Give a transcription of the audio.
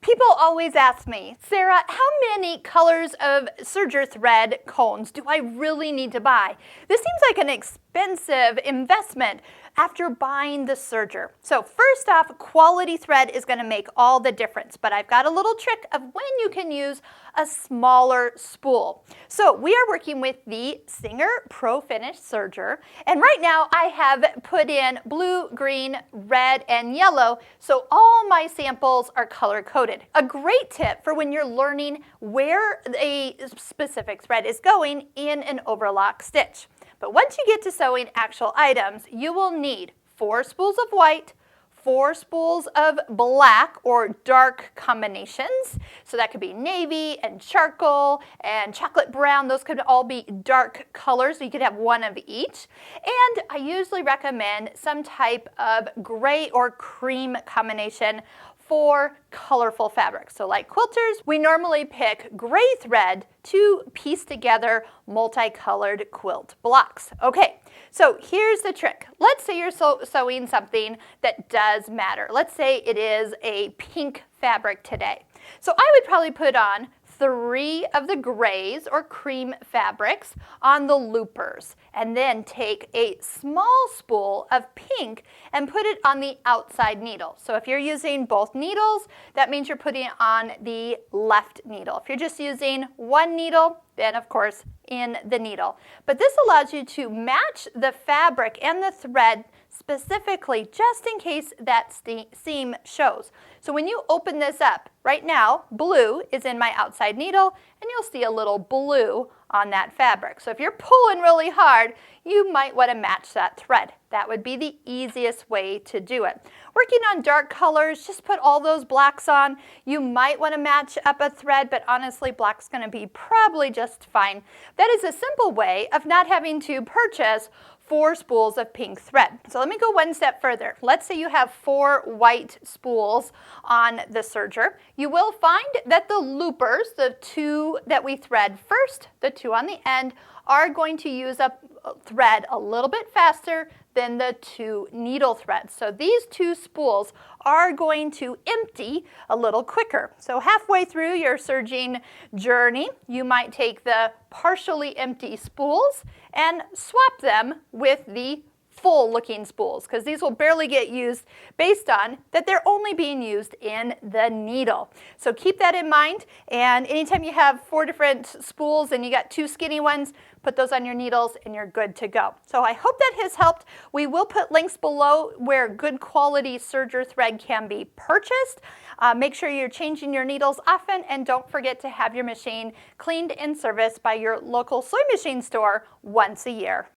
People always ask me, Sarah, how many colors of serger thread cones do I really need to buy? This seems like an expensive investment after buying the serger. So first off, quality thread is going to make all the difference, but I've got a little trick of when you can use a smaller spool. So we are working with the Singer ProFinish Serger, and right now I have put in blue, green, red, and yellow, so all my samples are color-coded. A great tip for when you're learning where a specific thread is going in an overlock stitch. But once you get to sewing actual items, you will need 4 spools of white, 4 spools of black or dark combinations. So that could be navy and charcoal and chocolate brown. Those could all be dark colors. So you could have one of each. And I usually recommend some type of gray or cream combination for colorful fabrics. So like quilters, we normally pick gray thread to piece together multicolored quilt blocks. Okay, so here's the trick. Let's say you're sewing something that does matter. Let's say it is a pink fabric today. So I would probably put on 3 of the grays or cream fabrics on the loopers, and then take a small spool of pink and put it on the outside needle. So if you're using both needles, that means you're putting it on the left needle. If you're just using one needle, then of course in the needle. But this allows you to match the fabric and the thread specifically just in case that seam shows. So when you open this up, right now blue is in my outside needle and you'll see a little blue on that fabric. So if you're pulling really hard, you might want to match that thread. That would be the easiest way to do it. Working on dark colors, just put all those blacks on. You might want to match up a thread, but honestly, black's going to be probably just fine. That is a simple way of not having to purchase 4 spools of pink thread. So let me go one step further. Let's say you have 4 white spools on the serger. You will find that the loopers, the 2 that we thread first, the 2 on the end, are going to use up thread a little bit faster than the 2 needle threads. So these 2 spools are going to empty a little quicker. So halfway through your serging journey, you might take the partially empty spools and swap them with the full looking spools, because these will barely get used based on that they're only being used in the needle. So keep that in mind, and anytime you have 4 different spools and you got 2 skinny ones, put those on your needles and you're good to go. So I hope that has helped. We will put links below where good quality serger thread can be purchased. Make sure you're changing your needles often, and don't forget to have your machine cleaned and serviced by your local sewing machine store once a year.